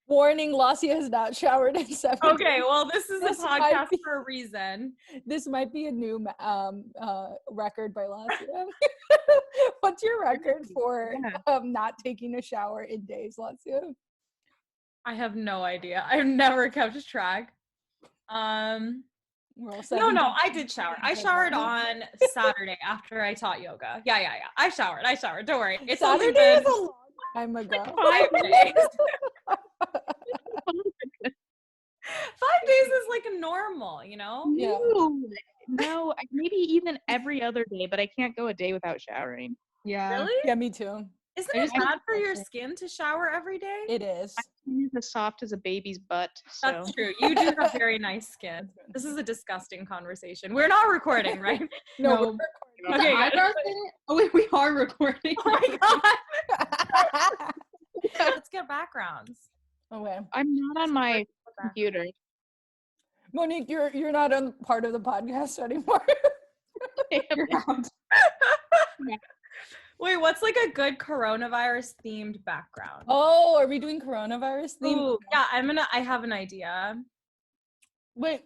Warning, Lassia has not showered in 7 days. Okay, well, this is a podcast for a reason. This might be a new record by Lassia. What's your record for not taking a shower in days, Lassia? I have no idea. I've never kept track. No, I did shower. I showered on Saturday after I taught yoga. Yeah. I showered. Don't worry. It's Saturday only been is a long time ago. 5 days. 5 days is like normal, you know? Yeah. No, maybe even every other day, but I can't go a day without showering. Yeah. Really? Yeah, me too. Isn't it bad for your skin to shower every day? It is. My skin is as soft as a baby's butt. So. That's true. You do have very nice skin. This is a disgusting conversation. We're not recording, right? No. We're recording. Okay, wait, we are recording. Oh my god. Let's get backgrounds. Okay. I'm not on my computer. Monique, you're not on part of the podcast anymore. You're out. Wait, what's like a good coronavirus themed background? Oh, are we doing coronavirus themed? Ooh, yeah, I have an idea. Wait,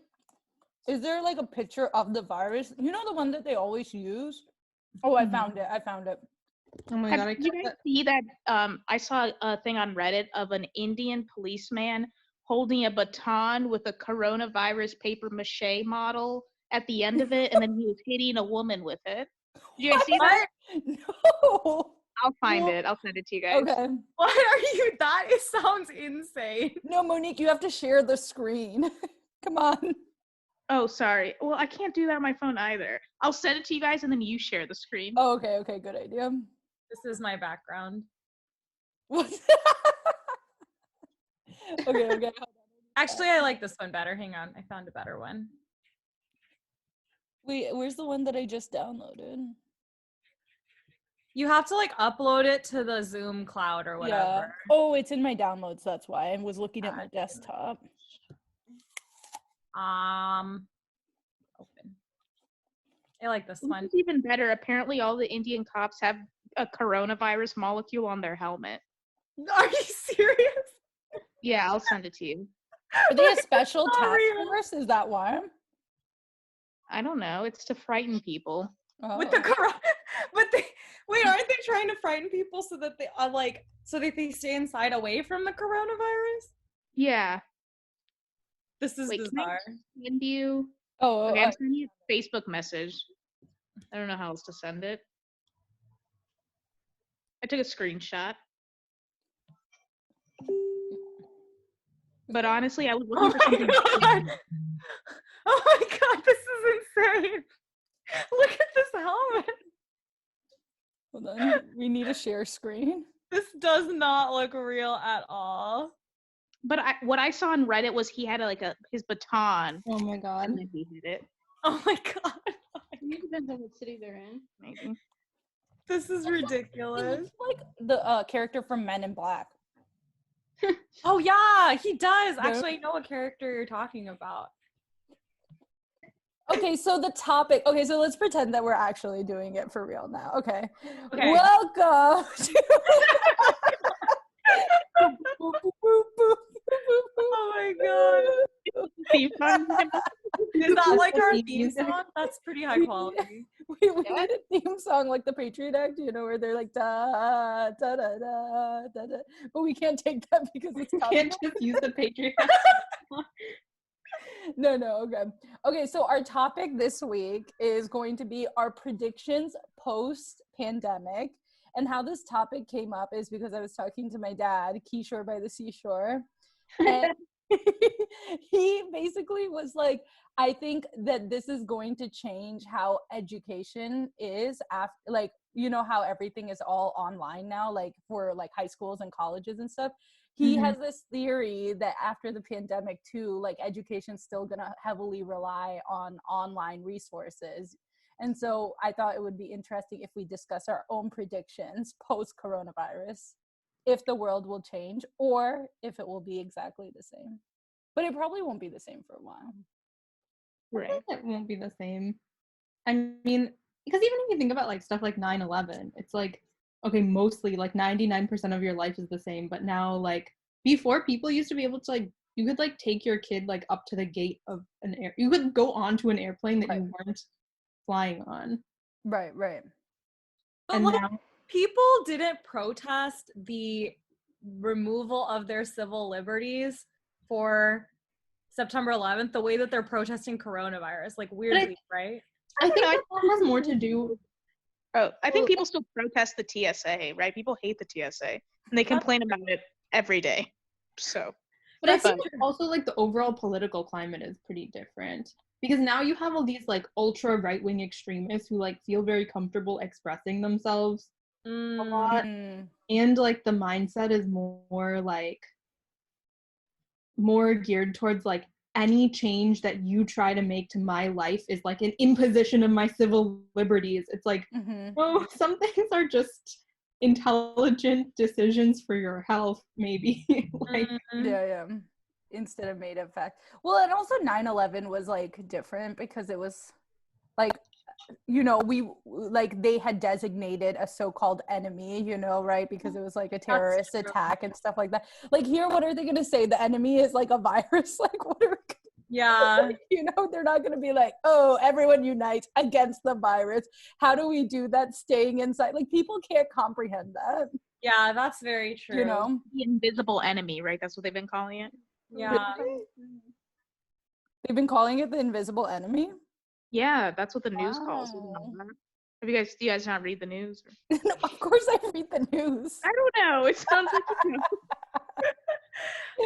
is there like a picture of the virus? You know the one that they always use? Oh, I found it. Oh my god, Did you guys see that? I saw a thing on Reddit of an Indian policeman holding a baton with a coronavirus paper mache model at the end of it, and then he was hitting a woman with it. Did you guys see that? No. I'll find it. I'll send it to you guys. Okay. What are you? It sounds insane. No, Monique, you have to share the screen. Come on. Oh, sorry. Well, I can't do that on my phone either. I'll send it to you guys, and then you share the screen. Oh, okay, good idea. This is my background. What? Okay. Actually, I like this one better. Hang on. I found a better one. Wait, where's the one that I just downloaded? You have to like upload it to the Zoom cloud or whatever. Yeah. Oh, it's in my downloads. That's why I was looking at my desktop. Open. I like this one. It's even better. Apparently, all the Indian cops have a coronavirus molecule on their helmet. Are you serious? Yeah, I'll send it to you. Are they a special task force? Is that why? I don't know. It's to frighten people. Oh. With the corona, but aren't they trying to frighten people so that they are so that they stay inside away from the coronavirus? Yeah. This is bizarre. Send you? Oh, okay, I'm sending you a Facebook message. I don't know how else to send it. I took a screenshot. But honestly, I was looking for something. Oh my god, this is insane. Look at this helmet. Hold on. We need a share screen. This does not look real at all. But what I saw on Reddit was he had his baton. Oh my god. And then he hit it. Oh my god. It depends on what city they're in. Maybe. This is ridiculous. It's like the character from Men in Black. Oh yeah, he does. Actually, I know what character you're talking about. Okay, so the topic. Okay, so let's pretend that we're actually doing it for real now. Okay. Okay. Welcome. Oh my god. Is that like our theme song? That's pretty high quality. We need a theme song like the Patriot Act, where they're like da da da da da da. But we can't take that because it's can't just use the Patriot Act. No, okay. Okay, so our topic this week is going to be our predictions post-pandemic. And how this topic came up is because I was talking to my dad, Keyshore by the Seashore, and he basically was like, I think that this is going to change how education is after, like, how everything is all online now, like for like high schools and colleges and stuff. He has this theory that after the pandemic too, like education's still gonna heavily rely on online resources. And so I thought it would be interesting if we discuss our own predictions post-coronavirus, if the world will change or if it will be exactly the same. But it probably won't be the same for a while. Right. It won't be the same. I mean, because even if you think about like stuff like 9/11, it's like, okay, mostly like 99% of your life is the same, but now like before people used to be able to like, you could like take your kid like up to the gate of an air. You could go onto an airplane that you weren't flying on. Right. But And like, now people didn't protest the removal of their civil liberties for September 11th the way that they're protesting coronavirus, like weirdly, right? I think that has more to do. Oh, I think people still protest the TSA, right? People hate the TSA, and they complain about it every day. So, But I think also like the overall political climate is pretty different because now you have all these like ultra right-wing extremists who like feel very comfortable expressing themselves a lot, and like the mindset is more geared towards like any change that you try to make to my life is like an imposition of my civil liberties. It's like, oh, some things are just intelligent decisions for your health, maybe. Like, yeah. Instead of made up fact. Well, and also 9/11 was like different because it was like, you know, we like they had designated a so-called enemy, you know, right? Because it was like a terrorist attack and stuff like that. Like here, what are they going to say? The enemy is like a virus. Like what are you know, they're not going to be like, oh, everyone unite against the virus. How do we do that staying inside? Like people can't comprehend that. Yeah, that's very true. You know, the invisible enemy, right? That's what they've been calling it. Yeah. Really? They've been calling it the invisible enemy. Yeah, that's what the news calls it. Do you guys not read the news? No, of course I read the news. I don't know. It sounds like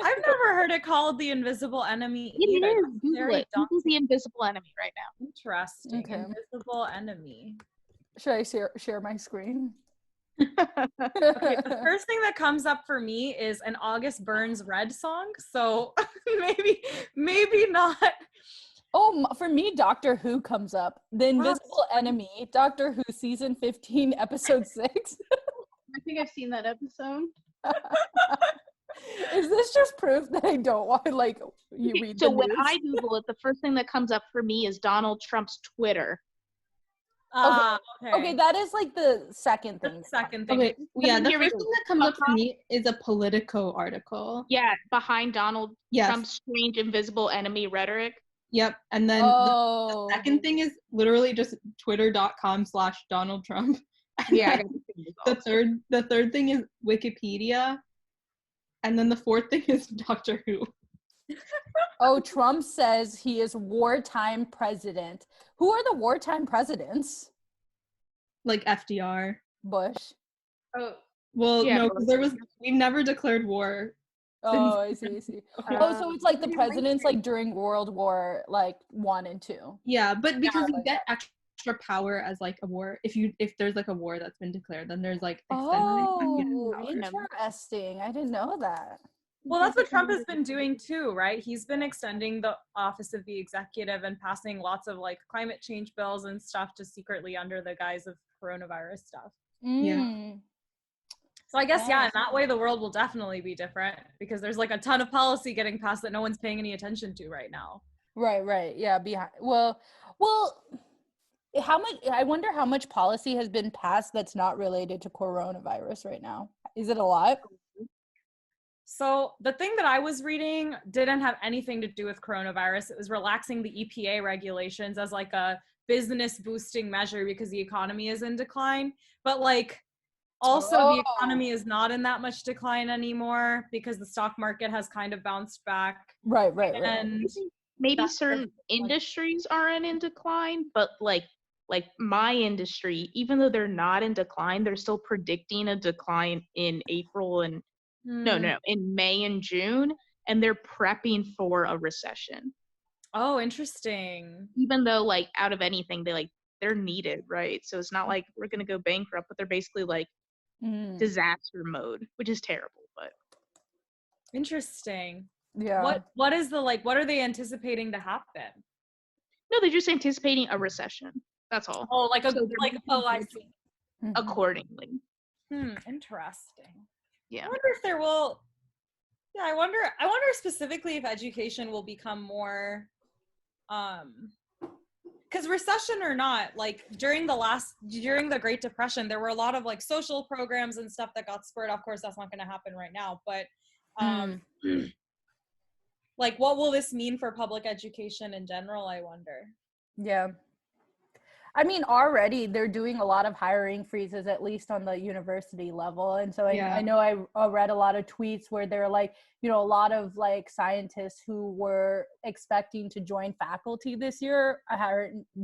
I've never heard it called the invisible enemy It either. is. Google it. Google the invisible enemy right now. Interesting. Okay. Invisible enemy. Should I share my screen? Okay, the first thing that comes up for me is an August Burns Red song. So maybe not. Oh, for me, Doctor Who comes up. The Invisible Enemy, Doctor Who, season 15, episode 6. I think I've seen that episode. Is this just proof that I don't want to, like, you read the news? So when I Google it, the first thing that comes up for me is Donald Trump's Twitter. Okay, that is, like, the second thing. Okay, yeah, the first thing that comes up for me is a Politico article. Yeah, behind Donald Trump's strange invisible enemy rhetoric. Yep, and then the second thing is literally just twitter.com/Donald Trump. Yeah. The third thing is Wikipedia, and then the fourth thing is Doctor Who. Oh, Trump says he is wartime president. Who are the wartime presidents? Like FDR. Bush. Oh, well, yeah, no, we've never declared war. Oh, I see. So it's like the presidents like during World War like 1 and 2. Yeah, but because you get extra power as like a war. If there's like a war that's been declared, then there's like interesting. I didn't know that. Well, that's what Trump has been doing too, right? He's been extending the office of the executive and passing lots of like climate change bills and stuff just secretly under the guise of coronavirus stuff. Yeah. So I guess, in that way the world will definitely be different because there's like a ton of policy getting passed that no one's paying any attention to right now. Right. Yeah, well, I wonder how much policy has been passed that's not related to coronavirus right now. Is it a lot? So the thing that I was reading didn't have anything to do with coronavirus. It was relaxing the EPA regulations as like a business boosting measure because the economy is in decline. But like also the economy is not in that much decline anymore because the stock market has kind of bounced back. Right. And maybe certain industries aren't in decline, but like my industry, even though they're not in decline, they're still predicting a decline in April and in May and June, and they're prepping for a recession. Oh, interesting. Even though like out of anything they're needed, right? So it's not like we're gonna go bankrupt, but they're basically like disaster mode, which is terrible, but interesting. Yeah. What are they anticipating to happen? No, they're just anticipating a recession. That's all. Oh, I see. Accordingly. Interesting. Yeah. I wonder if there will. Yeah, I wonder specifically if education will become more, because recession or not, like during the Great Depression, there were a lot of like social programs and stuff that got spurred. Of course, that's not going to happen right now, but Like, what will this mean for public education in general, I wonder? Yeah. I mean, already they're doing a lot of hiring freezes, at least on the university level. And so I know I read a lot of tweets where they're like, you know, a lot of like scientists who were expecting to join faculty this year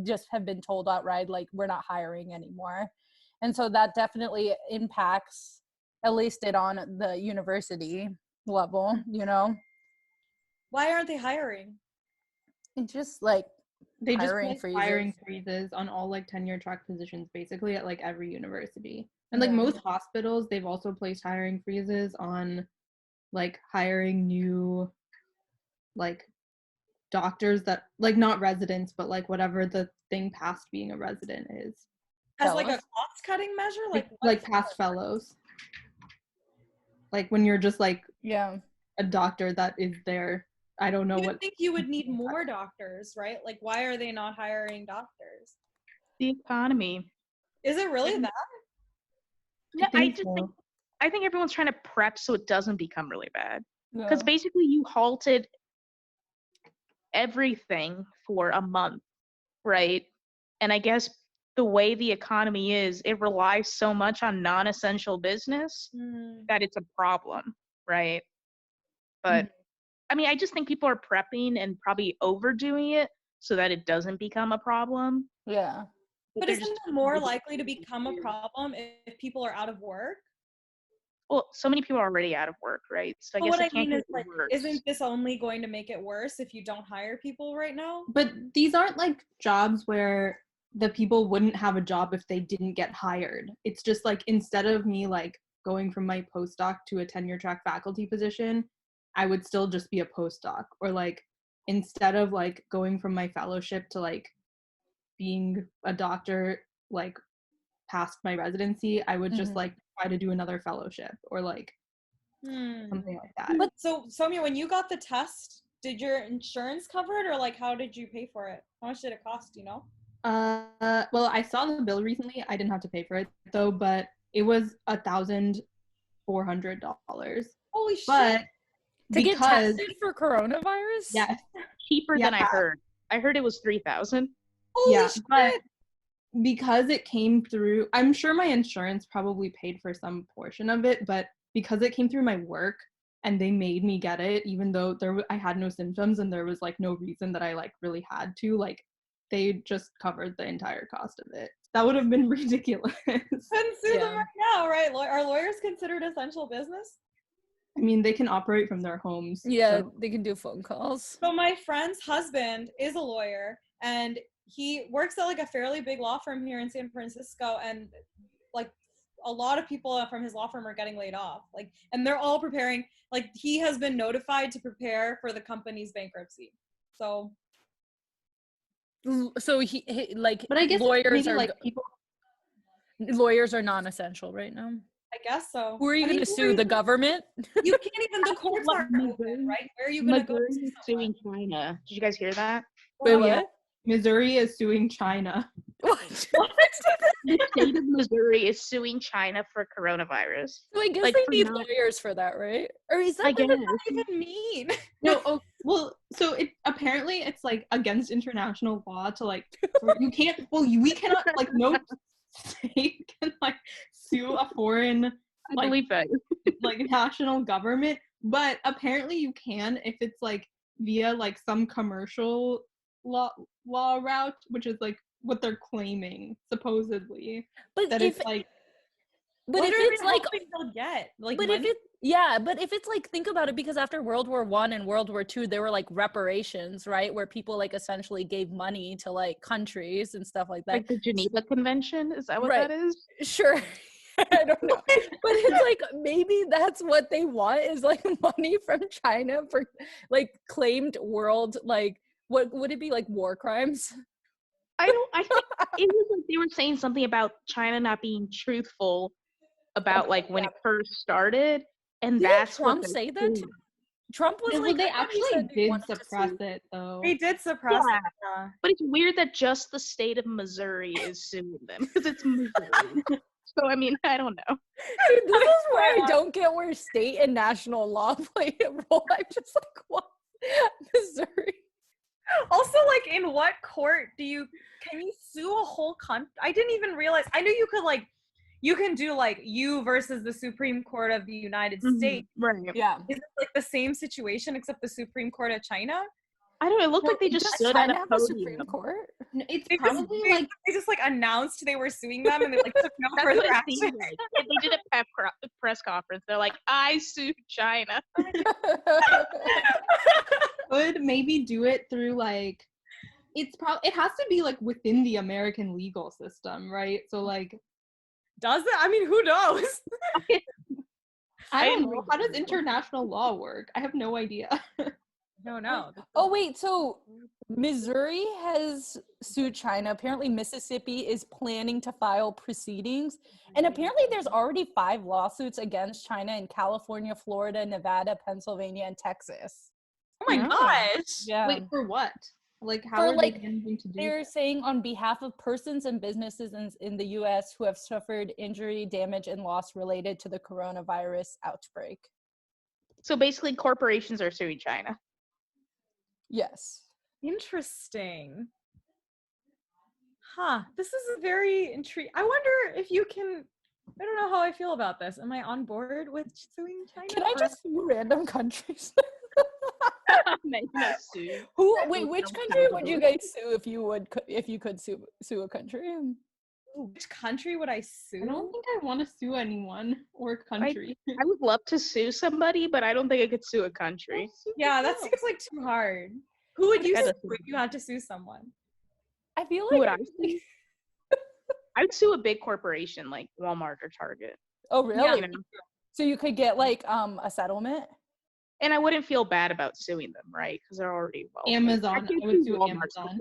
just have been told outright, like, we're not hiring anymore. And so that definitely impacts, at least it on the university level, you know? Why aren't they hiring? It's just like, they just place hiring freezes on all like tenure track positions basically at like every university. And like most hospitals, they've also placed hiring freezes on like hiring new like doctors that like not residents, but like whatever the thing past being a resident is. As like a cost cutting measure? Like past fellows. Like when you're just like a doctor that is there. I don't know what. I think you would need more doctors, right? Like, why are they not hiring doctors? The economy. Is it really that? Yeah, I think everyone's trying to prep so it doesn't become really bad. Because basically you halted everything for a month, right? And I guess the way the economy is, it relies so much on non-essential business that it's a problem, right? But I mean, I just think people are prepping and probably overdoing it so that it doesn't become a problem. Yeah. But isn't it more likely to become a problem if people are out of work? Well, so many people are already out of work, right? So I guess what I can't mean is, like, isn't this only going to make it worse if you don't hire people right now? But these aren't like jobs where the people wouldn't have a job if they didn't get hired. It's just like instead of me like going from my postdoc to a tenure track faculty position, I would still just be a postdoc. Or like instead of like going from my fellowship to like being a doctor like past my residency, I would just like try to do another fellowship or like something like that. But so Soumya, when you got the test, did your insurance cover it, or like how did you pay for it? How much did it cost, you know? Well, I saw the bill recently. I didn't have to pay for it though, but it was $1,400. Holy shit! But to get tested for coronavirus? Yes. Cheaper than I heard. I heard it was $3,000. Holy shit! But because it came through, I'm sure my insurance probably paid for some portion of it, but because it came through my work and they made me get it, even though I had no symptoms and there was like no reason that I like really had to, like they just covered the entire cost of it. That would have been ridiculous. Couldn't sue them right now, right? Are lawyers considered essential business? I mean, they can operate from their homes. Yeah, so they can do phone calls. So my friend's husband is a lawyer, and he works at like a fairly big law firm here in San Francisco, and like a lot of people from his law firm are getting laid off. Like, and they're all preparing. Like, he has been notified to prepare for the company's bankruptcy. So he like, but I guess lawyers are like people. Lawyers are non-essential right now. I guess so. Who are you going to sue? The government? You can't even. The courts aren't open, right? Where are you going to go? Missouri is suing China. Did you guys hear that? Wait, what? Missouri is suing China. What? The state of Missouri is suing China for coronavirus. So I guess like, they need lawyers for that, right? Or is that what does that even mean? No, well, so apparently it's like against international law to like you can't. Well, we cannot like no state can like sue a foreign I believe that like national government, but apparently you can if it's like via like some commercial law route, which is like what they're claiming supposedly. But that if it's like, but if it's like they'll get like, but money? but if it's like, think about it, because after World War I and World War II, there were like reparations, right, where people like essentially gave money to like countries and stuff like that. Like the Geneva Convention, is that what that is? Sure. I don't know, but it's like maybe that's what they want is like money from China for like claimed world, like what would it be, like war crimes? I think it was like they were saying something about China not being truthful about like when it first started, and that's Trump what say that too? Trump was like, they actually did suppress it though. They did suppress it. But it's weird that just the state of Missouri is suing them because it's Missouri. So I mean, I don't know. Dude, this is where I don't get where state and national law play a role. I'm just like, what? Missouri. Also, like, in what court can you sue a whole country? I didn't even realize. I knew you could, like, you can do, like, you versus the Supreme Court of the United States. Right. Yeah. Is it, like, the same situation except the Supreme Court of China? I don't know. It looked like they just stood at China a have a podium. Supreme Court? It's They probably they just, like, announced they were suing them and they, like, took no That's what further it action. seemed like. They did a press conference. They're like, I sued China. could maybe do it through like it has to be like within the American legal system, right? So like Does it? I mean, who knows? I don't know. How does international law work? I have no idea. No. Oh, wait. So Missouri has sued China. Apparently, Mississippi is planning to file proceedings. And apparently, there's already 5 lawsuits against China in California, Florida, Nevada, Pennsylvania, and Texas. Oh my gosh. Yeah. Wait, for what? Like, how For, are like, they intending to do They're that? saying on behalf of persons and businesses in the U.S. who have suffered injury, damage, and loss related to the coronavirus outbreak. So basically, corporations are suing China. Yes. Interesting. Huh. This is a very intriguing. I wonder if you can. I don't know how I feel about this. Am I on board with suing China? Can I just sue random countries? Who? Wait, which country would you guys sue if you could sue a country? Which country would I sue? I don't think I want to sue anyone or country. I would love to sue somebody, but I don't think I could sue a country. Yeah, that seems like too hard. Who would you sue if you had to sue someone? I feel Who like would I sue? I would sue a big corporation like Walmart or Target. Oh, really? Yeah. So you could get like a settlement? And I wouldn't feel bad about suing them, right? Because they're already well. Amazon. I would sue Amazon.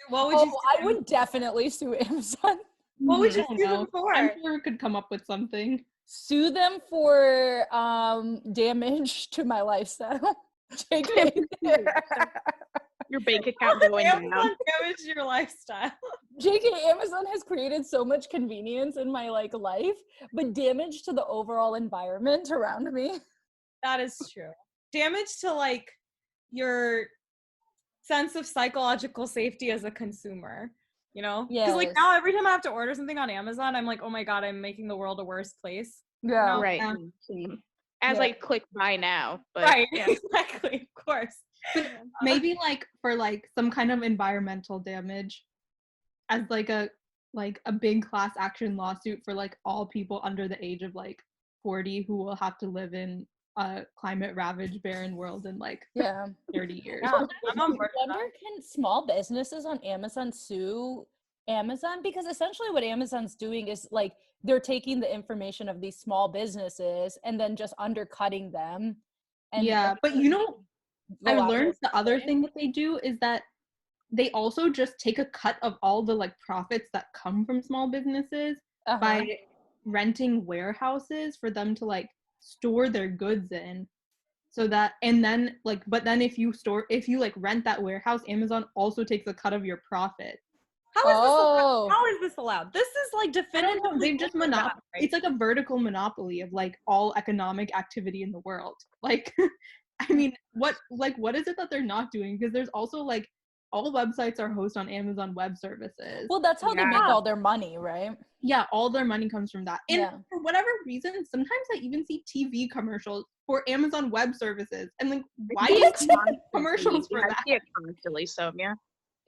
What would you sue? I would definitely sue Amazon. What would you I don't sue know. them for? I'm sure we could come up with something. Sue them for damage to my lifestyle. JK. Your bank account going down. Damage your lifestyle. JK, Amazon has created so much convenience in my like life, but damage to the overall environment around me. That is true. Damage to like your sense of psychological safety as a consumer, you know? Yeah. Because like now every time I have to order something on Amazon, I'm like, oh my God, I'm making the world a worse place. Yeah. Right. As I click buy now. But right. Yeah. Exactly. Of course. But maybe like for like some kind of environmental damage as like a big class action lawsuit for like all people under the age of like 40 who will have to live in a climate ravaged barren world in like 30 years. Yeah, I'm on board. I wonder, can small businesses on Amazon sue Amazon? Because essentially what Amazon's doing is like they're taking the information of these small businesses and then just undercutting them. And but you know, I learned the other thing that they do is that they also just take a cut of all the like profits that come from small businesses by renting warehouses for them to like store their goods in, so that and then like but then if you like rent that warehouse, Amazon also takes a cut of your profit. How is this allowed? This is like definitively they've just it's like a vertical monopoly of like all economic activity in the world. Like I mean, what is it that they're not doing? Because there's also like all websites are hosted on Amazon Web Services. Well, that's how they make all their money, right? Yeah, all their money comes from that. And for whatever reason, sometimes I even see TV commercials for Amazon Web Services. And like, why do you see commercials for that? I see it constantly, Soumya.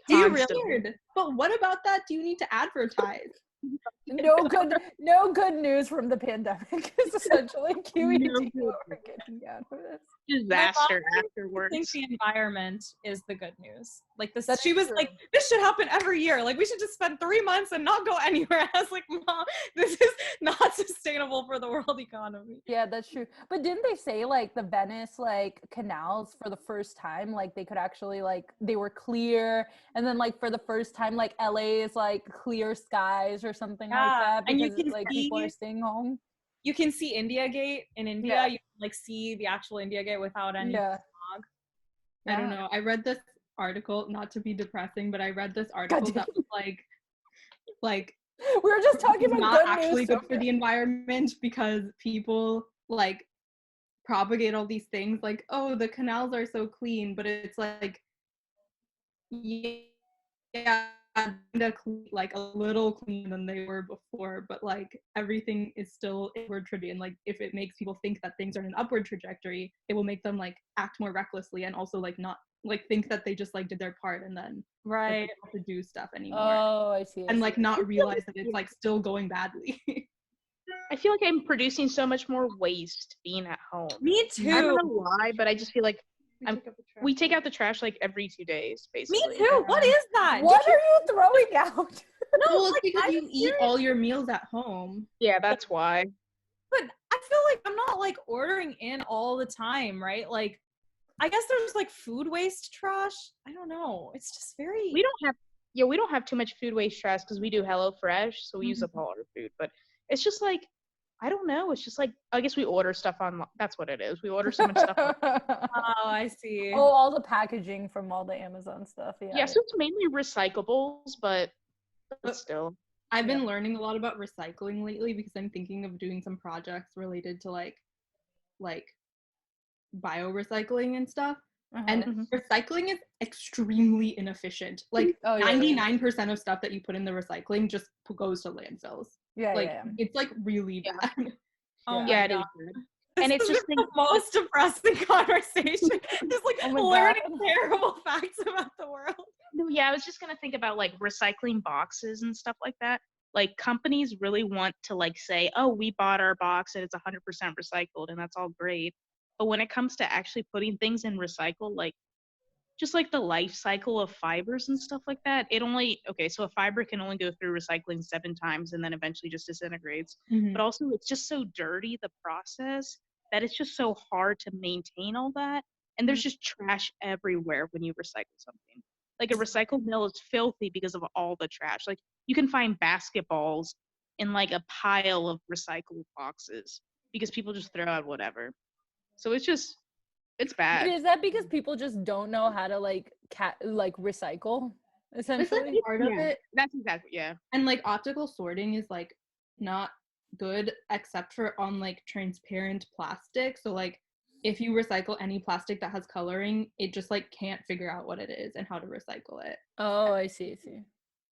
Do you really? But what about that do you need to advertise? No good news from the pandemic is essentially QED. Disaster afterwards. I think the environment is the good news. Like this, she was like, "This should happen every year. Like we should just spend 3 months and not go anywhere." I was like, "Mom, this is not sustainable for the world economy." Yeah, that's true. But didn't they say like the Venice like canals for the first time, like they could actually like they were clear, and then like for the first time like LA is like clear skies or something like that because and you can like people are staying home. You can see India Gate in India. You can like see the actual India Gate without any smog. I don't know. I read this article, not to be depressing, but I read this article that was like We were just talking about not good actually news, good for the environment because people like propagate all these things like, oh, the canals are so clean, but it's like, yeah, like a little cleaner than they were before, but like everything is still inward trajectory, and like if it makes people think that things are in an upward trajectory, it will make them like act more recklessly and also like not like think that they just like did their part and then Right. they don't have to do stuff anymore. Oh, I see. And like not realize that it's like still going badly. I feel like I'm producing so much more waste being at home. Me too. I don't know why, but I just feel like we take out the trash like every 2 days, basically. Me too. What is that? What are you throwing out? No, well, it's like, because you eat all your meals at home. Yeah, that's why. But I feel like I'm not like ordering in all the time, right? Like, I guess there's like food waste trash. I don't know. It's just very. We don't have too much food waste trash because we do HelloFresh, so we use up all our food. But it's just like, I don't know. It's just like, I guess we order stuff online. That's what it is. We order so much stuff online. Oh, I see. Oh, all the packaging from all the Amazon stuff. Yeah, so it's mainly recyclables, but still. I've been learning a lot about recycling lately because I'm thinking of doing some projects related to like biorecycling and stuff. And recycling is extremely inefficient. Like 99% of stuff that you put in the recycling just goes to landfills. It's like really bad. Oh yeah, my God. And it's just the most depressing conversation. Just like learning terrible facts about the world. No, yeah, I was just gonna think about like recycling boxes and stuff like that. Like companies really want to like say, oh, we bought our box and it's 100% recycled and that's all great. But when it comes to actually putting things in recycle, like just like the life cycle of fibers and stuff like that, so a fiber can only go through recycling 7 times and then eventually just disintegrates. But also it's just so dirty, the process, that it's just so hard to maintain all that. And there's just trash everywhere when you recycle something. Like a recycle mill is filthy because of all the trash. Like you can find basketballs in like a pile of recycled boxes because people just throw out whatever. So it's bad. Is that because people just don't know how to like recycle? Essentially, it's like part of it. That's exactly, yeah. And like optical sorting is like not good except for on like transparent plastic. So like if you recycle any plastic that has coloring, it just like can't figure out what it is and how to recycle it. Oh, I see.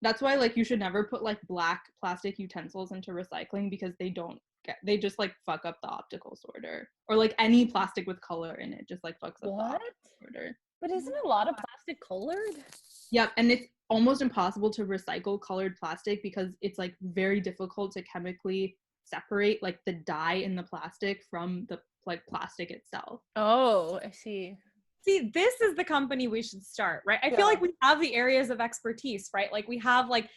That's why like you should never put like black plastic utensils into recycling because they just like fuck up the optical sorter, or like any plastic with color in it just like fucks up the optical sorter. But isn't a lot of plastic colored? Yep, and it's almost impossible to recycle colored plastic because it's like very difficult to chemically separate like the dye in the plastic from the like plastic itself. Oh, I see. See, this is the company we should start, right? I feel like we have the areas of expertise, right? Like we have like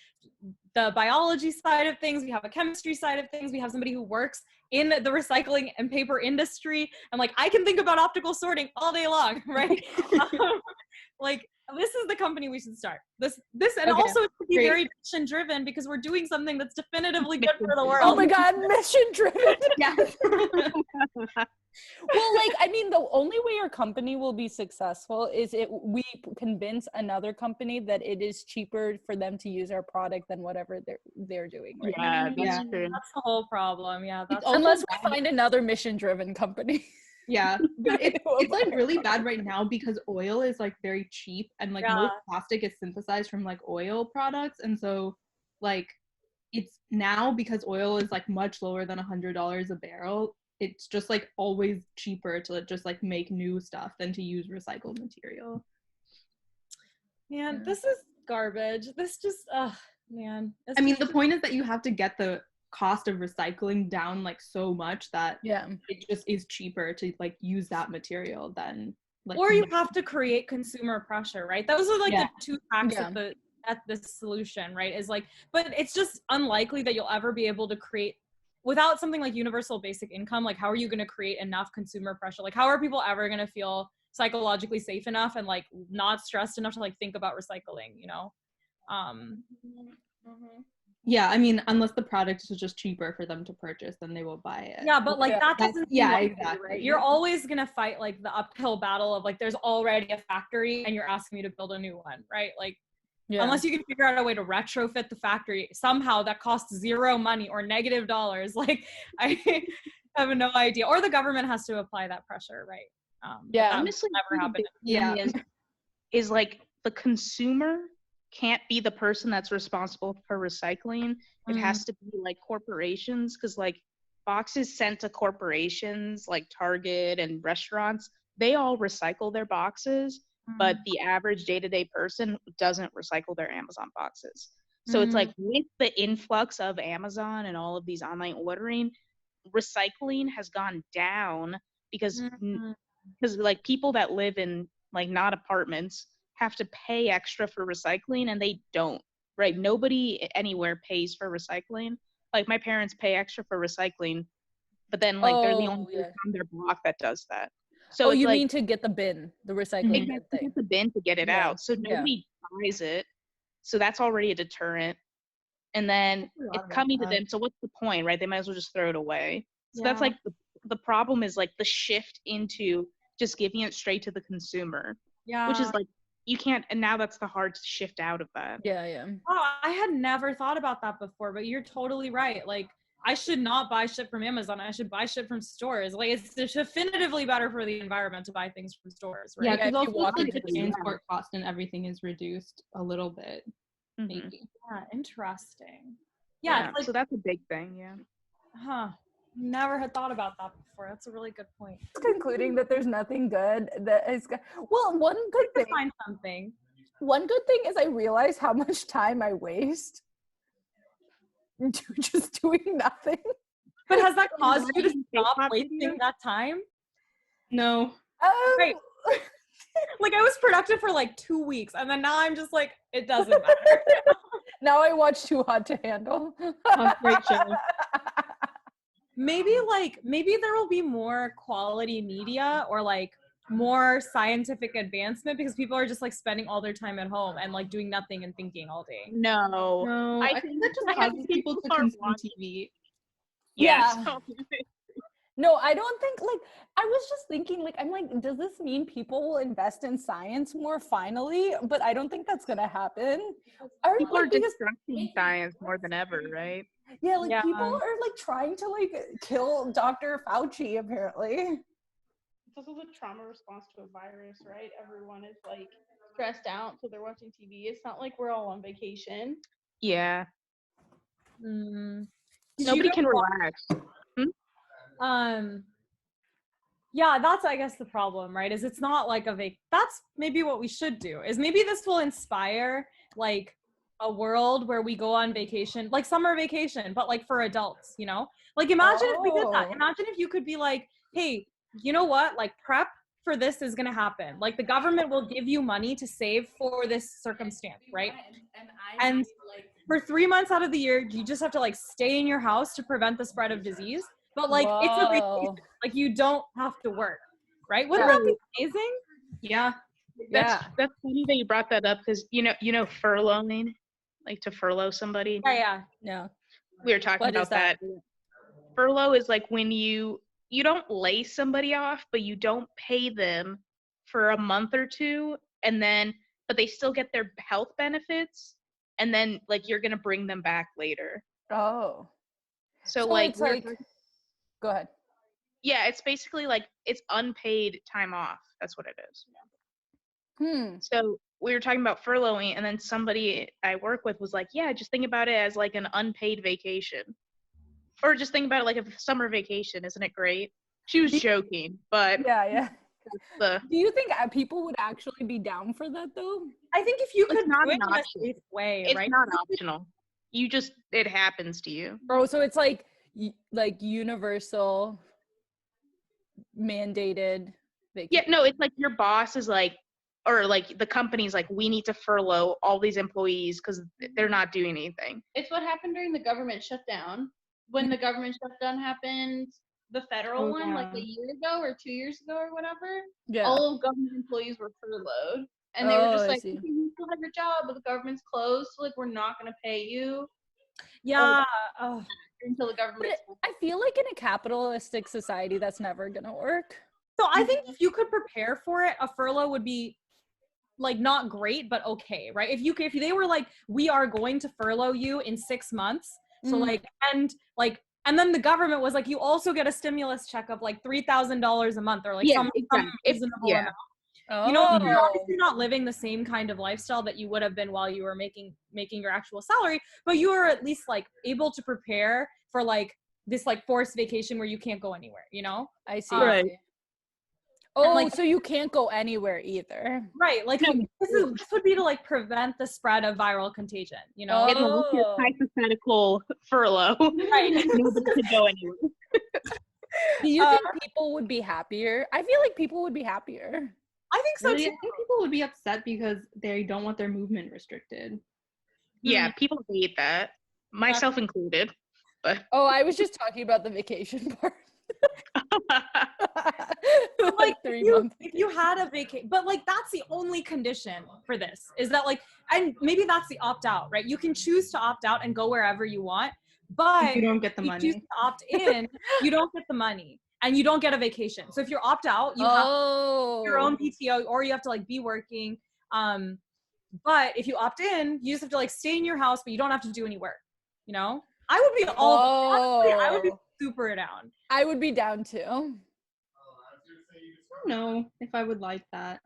the biology side of things, we have a chemistry side of things, we have somebody who works in the recycling and paper industry. And like, I can think about optical sorting all day long, right? Like, this is the company we should start. This and also it should be very mission driven because we're doing something that's definitively good for the world. Oh my God, mission driven. Yeah. Well, like, I mean, the only way our company will be successful is we convince another company that it is cheaper for them to use our product than whatever they're doing. Right? Yeah, that's true. That's the whole problem. Yeah. Unless we find another mission-driven company. Yeah, but it's like really bad right now because oil is like very cheap and like most plastic is synthesized from like oil products, and so like it's now because oil is like much lower than $100 a barrel. It's just like always cheaper to just like make new stuff than to use recycled material. Man, this is garbage. This just, man. I mean, the point is that you have to get the cost of recycling down like so much that it just is cheaper to like use that material than like, or you have to create consumer pressure, right? Those are like the two hacks at the solution, right? Is like, but it's just unlikely that you'll ever be able to create without something like universal basic income. Like, how are you going to create enough consumer pressure? Like, how are people ever going to feel psychologically safe enough and like not stressed enough to like think about recycling, you know? Yeah, I mean, unless the product is just cheaper for them to purchase, then they will buy it. Yeah, but like that doesn't exactly. Right? You're always gonna fight like the uphill battle of like there's already a factory and you're asking me to build a new one, right? Like Yeah. Unless you can figure out a way to retrofit the factory somehow that costs zero money or negative dollars. Like, I have no idea. Or the government has to apply that pressure, right? Yeah. Honestly, never happened. Yeah. Is like the consumer can't be the person that's responsible for recycling. It has to be like corporations, because like boxes sent to corporations like Target and restaurants, they all recycle their boxes, but the average day-to-day person doesn't recycle their Amazon boxes. So it's like with the influx of Amazon and all of these online ordering, recycling has gone down because like people that live in like not apartments have to pay extra for recycling, and they don't, right? Nobody anywhere pays for recycling. Like my parents pay extra for recycling, but then like they're the only person on their block that does that. So it's you like, mean to get the bin, the recycling bin thing. get the bin to get it out. So nobody buys it. So that's already a deterrent. And then it's coming to them. So what's the point, right? They might as well just throw it away. So that's like the problem is like the shift into just giving it straight to the consumer. Yeah. Which is like, you can't, and now that's the hard shift out of that. Yeah. Oh, I had never thought about that before, but you're totally right. Like, I should not buy shit from Amazon. I should buy shit from stores. Like, it's definitively better for the environment to buy things from stores, right? Yeah, because also the transport cost and everything is reduced a little bit. Maybe. Yeah, interesting. Yeah, like, so that's a big thing, yeah. Huh. Never had thought about that before. That's a really good point. Concluding that there's nothing good that is good. Well, one good thing. Find something. One good thing is I realize how much time I waste just doing nothing. But has that caused you to stop wasting that time? No. Right. Like, I was productive for like 2 weeks, and then now I'm just like, it doesn't matter. Now I watch Too Hot to Handle. Great show. Maybe there will be more quality media or like more scientific advancement because people are just like spending all their time at home and like doing nothing and thinking all day. No, I think that just causes people to consume TV. Yeah. No, I don't think, like, I was just thinking, like, I'm like, does this mean people will invest in science more finally? But I don't think that's going to happen. People are distrusting science more than ever, right? Yeah, like, people are, like, trying to, like, kill Dr. Fauci, apparently. It's also the trauma response to a virus, right? Everyone is, like, stressed out, so they're watching TV. It's not like we're all on vacation. Yeah. Nobody can relax. Yeah, that's, I guess, the problem, right? Is it's not like that's maybe what we should do, is maybe this will inspire like a world where we go on vacation, like summer vacation, but like for adults, you know? Like, imagine if we did that. Imagine if you could be like, hey, you know what? Like, prep for this is going to happen. Like, the government will give you money to save for this circumstance, right? And for 3 months out of the year, you just have to like stay in your house to prevent the spread of disease. But like, it's a vacation. Like, you don't have to work, right? Wouldn't that be amazing? Yeah. That's funny that you brought that up, because you know furloughing, like to furlough somebody. Yeah. We were talking about that. Furlough is like when you don't lay somebody off, but you don't pay them for a month or two, and then but they still get their health benefits, and then like you're gonna bring them back later. Oh. So like, it's like, go ahead. Yeah, it's basically like it's unpaid time off. That's what it is. So we were talking about furloughing, and then somebody I work with was like, yeah, just think about it as like an unpaid vacation. Or just think about it like a summer vacation. Isn't it great? She was joking, but yeah. Do you think people would actually be down for that, though? I think if you could not do it an in a option. safe way, It's right? not optional. It happens to you. Oh, so it's like universal mandated vacation. Yeah, no, it's like your boss is like, or like the company's like, we need to furlough all these employees because they're not doing anything. It's what happened during the government shutdown. When the government shutdown happened, the federal one, like a year ago or 2 years ago or whatever, all of government employees were furloughed. And they were just like, you still have your job, but the government's closed, so like we're not going to pay you. Yeah. Until the government. I feel like in a capitalistic society, that's never going to work. So I think if you could prepare for it, a furlough would be like not great, but okay, right? If they were like, we are going to furlough you in 6 months, so like, and then the government was like, you also get a stimulus check of like $3,000 a month, or like some reasonable amount. You know, you're obviously not living the same kind of lifestyle that you would have been while you were making your actual salary, but you are at least like able to prepare for like this like forced vacation where you can't go anywhere, you know? I see. Right. Oh, like, so you can't go anywhere either. Right. Like this would be to like prevent the spread of viral contagion, you know? In the hypothetical furlough. Right. Nobody could go anywhere. Do you think people would be happier? I feel like people would be happier. I think so really, too. I think people would be upset because they don't want their movement restricted. Yeah, people hate that, myself included. But I was just talking about the vacation part. Like 3 months. If you had a vacation, but like that's the only condition for this is that like, and maybe that's the opt out, right? You can choose to opt out and go wherever you want, but you don't get the if money. you choose to opt in, you don't get the money. And you don't get a vacation. So if you're opt out, you have your own PTO, or you have to like be working. But if you opt in, you just have to like stay in your house, but you don't have to do any work. You know, I would be I would be super down. I would be down too. I don't know if I would like that.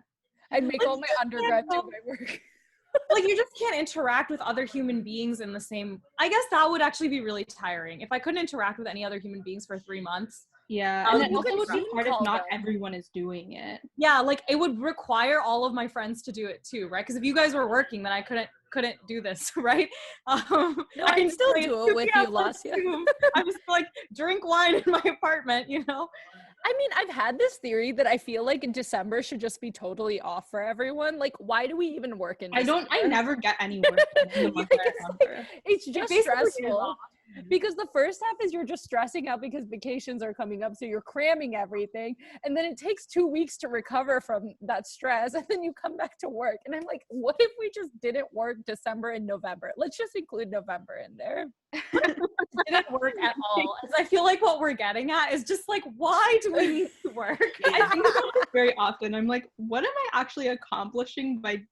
I'd make all my undergrad do my work. Like you just can't interact with other human beings in the same. I guess that would actually be really tiring if I couldn't interact with any other human beings for 3 months. Yeah, and it also would be hard if not everyone is doing it. Yeah, like it would require all of my friends to do it too, right? Because if you guys were working, then I couldn't do this, right? No, I can still do it with you, Lassia. I just like drink wine in my apartment, you know? I mean, I've had this theory that I feel like in December should just be totally off for everyone. Like, why do we even work in December? I never get any work in the month of December. It's just stressful. Because the first half is you're just stressing out because vacations are coming up, so you're cramming everything, and then it takes 2 weeks to recover from that stress, and then you come back to work, and I'm like, what if we just didn't work December and November? Let's just include November in there. Didn't work at all. As I feel like what we're getting at is just like, why do we need to work? I think about this very often. I'm like, what am I actually accomplishing by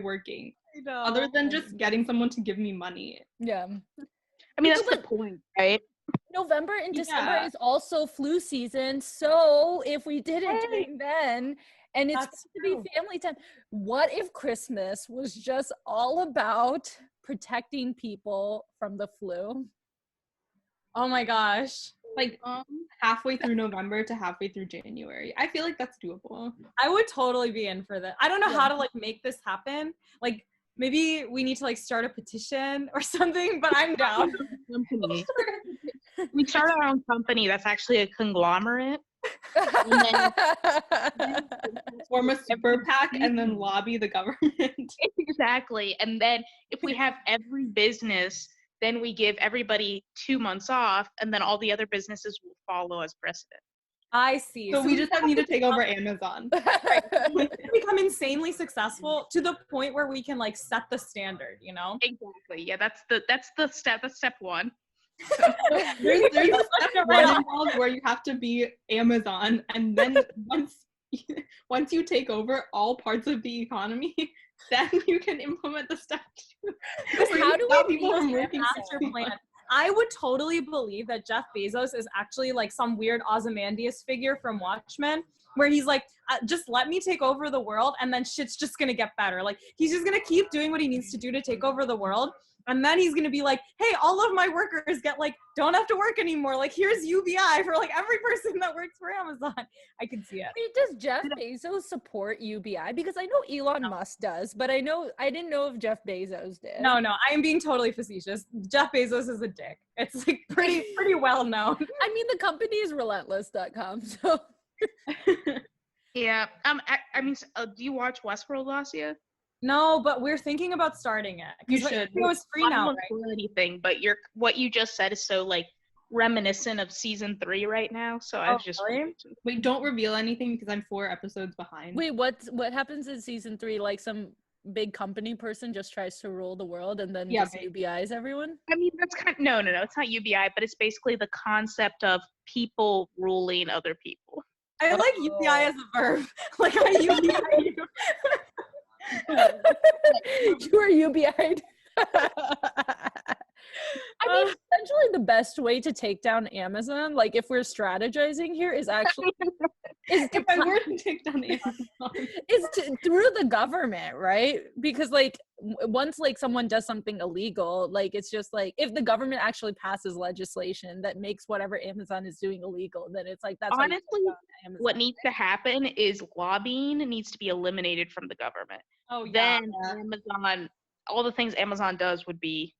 working? I know. Other than just getting someone to give me money. Yeah. I mean, that's the point, right? November and December is also flu season. So if we didn't during then, and it's supposed to be family time, what if Christmas was just all about protecting people from the flu? Oh my gosh. Like halfway through November to halfway through January. I feel like that's doable. I would totally be in for that. I don't know how to like make this happen. Like maybe we need to like start a petition or something, but I'm down. We start our own company that's actually a conglomerate. Form a super PAC and then lobby the government. Exactly. And then if we have every business, then we give everybody 2 months off, and then all the other businesses will follow as precedent. I see. So we just need to take over Amazon. Right. We can become insanely successful to the point where we can like set the standard, you know? Exactly. Yeah, that's step one. So, there's a step one involved where you have to be Amazon, and then once you take over all parts of the economy, then you can implement the step two. How do we people from working master plan? I would totally believe that Jeff Bezos is actually like some weird Ozymandias figure from Watchmen, where he's like, just let me take over the world, and then shit's just gonna get better. Like he's just gonna keep doing what he needs to do to take over the world, and then he's gonna be like, hey, all of my workers don't have to work anymore. Like here's UBI for like every person that works for Amazon. I can see it. Wait, does Jeff Bezos support UBI? Because I know Elon Musk does, but I didn't know if Jeff Bezos did. No, I am being totally facetious. Jeff Bezos is a dick. It's like pretty well known. I mean, the company is relentless.com, so. Yeah. I mean, do you watch Westworld, Lassia? No, but we're thinking about starting it. You should. It was free now, right? Anything, but what you just said is so like reminiscent of season 3 right now. So I was just really? Wait, don't reveal anything because I'm 4 episodes behind. Wait, what happens in season 3? Like some big company person just tries to rule the world and then just UBIs everyone? I mean, that's kind of, no, it's not UBI, but it's basically the concept of people ruling other people. I like UBI as a verb. Like I UBI you. You were UBI'd. I mean, essentially the best way to take down Amazon, like if we're strategizing here, is actually if I were to take down Amazon, through the government, right? Because like once like someone does something illegal, like it's just like if the government actually passes legislation that makes whatever Amazon is doing illegal, then it's like that's honestly what needs to happen is lobbying needs to be eliminated from the government. Oh yeah. Then Amazon, all the things Amazon does would be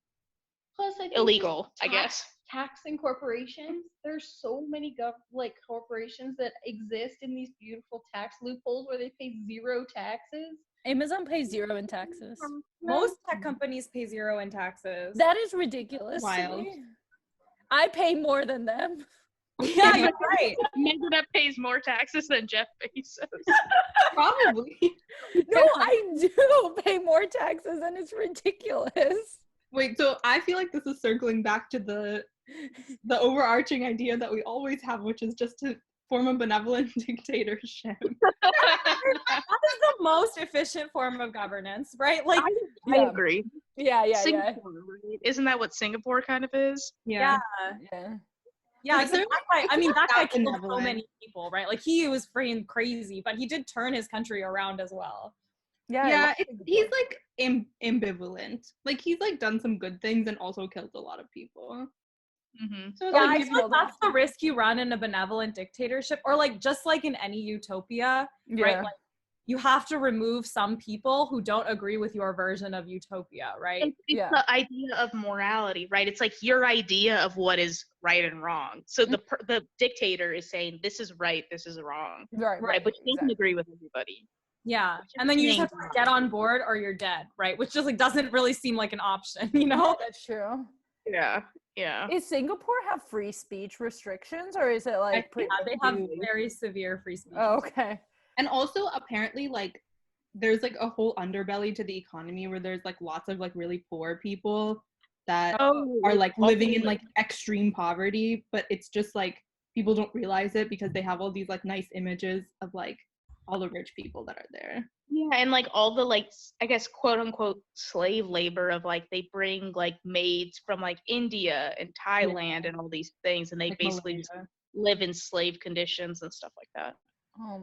plus I think illegal, I guess. Taxing corporations. There's so many corporations that exist in these beautiful tax loopholes where they pay zero taxes. Amazon pays zero in taxes. Most tech companies pay zero in taxes. That is ridiculous. Wild. I pay more than them. Yeah, you're right. Maybe that pays more taxes than Jeff Bezos. Probably. No, I do pay more taxes and it's ridiculous. Wait, so I feel like this is circling back to the overarching idea that we always have, which is just to form a benevolent dictatorship. That is the most efficient form of governance, right? Like, I agree. Yeah. Singapore, right? Isn't that what Singapore kind of is? Yeah. I mean, that guy killed so many people, right? Like, he was freaking crazy, but he did turn his country around as well. Yeah, he's like ambivalent. Like he's like done some good things and also killed a lot of people. Mm-hmm. So yeah, I feel like that's the risk you run in a benevolent dictatorship, or like just like in any utopia, right? Like you have to remove some people who don't agree with your version of utopia, right? It's the idea of morality, right? It's like your idea of what is right and wrong. So the dictator is saying this is right, this is wrong, right? But you doesn't agree with everybody. Yeah, and then you just have to get on board or you're dead, right? Which just like doesn't really seem like an option, you know? Yeah, that's true. Yeah. Is Singapore have free speech restrictions, or is it like they have very severe free speech? Oh, okay. And also apparently like there's like a whole underbelly to the economy where there's like lots of like really poor people that are like living in like extreme poverty, but it's just like people don't realize it because they have all these like nice images of like all the rich people that are there. Yeah, and like all the like I guess quote unquote slave labor of like they bring like maids from like India and Thailand and all these things, and they like basically just live in slave conditions and stuff like that.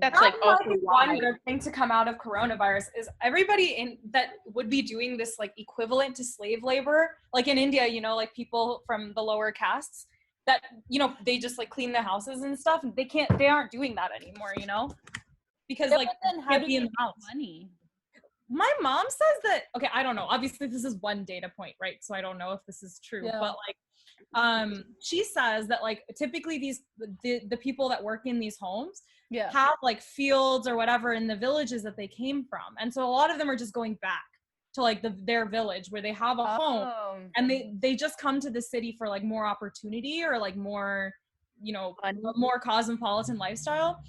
That's like also one good thing to come out of coronavirus is everybody in that would be doing this like equivalent to slave labor, like in India, you know, like people from the lower castes that, you know, they just like clean the houses and stuff, and they aren't doing that anymore, you know. Because like then how do you make money? My mom says that, okay, I don't know. Obviously this is one data point, right? So I don't know if this is true, but like she says that like typically the people that work in these homes have like fields or whatever in the villages that they came from. And so a lot of them are just going back to like their village where they have a home, and they just come to the city for like more opportunity or like more, you know, more cosmopolitan lifestyle.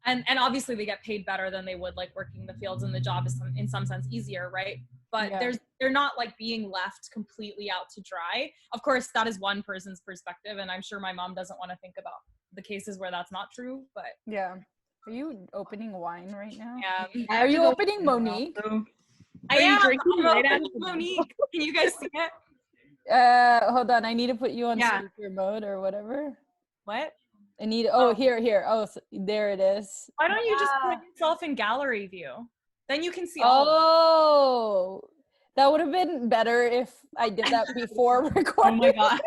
And obviously they get paid better than they would like working the fields, and the job is in some sense easier, right? But they're not like being left completely out to dry. Of course, that is one person's perspective, and I'm sure my mom doesn't want to think about the cases where that's not true, but are you opening wine right now? Yeah. Are you opening Monique? I am drinking right out of Monique. Can you guys see it? Hold on, I need to put you on speaker mode or whatever. What? I need here. Oh, so there it is. Why don't you just put yourself in gallery view? Then you can see all of that would have been better if I did that before recording. Oh my god.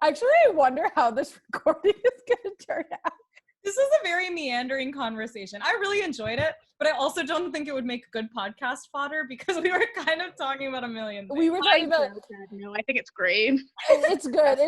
Actually, I wonder how this recording is going to turn out. This is a very meandering conversation. I really enjoyed it, but I also don't think it would make good podcast fodder because we were kind of talking about a million things. We were talking about... No, I think it's great. It's good.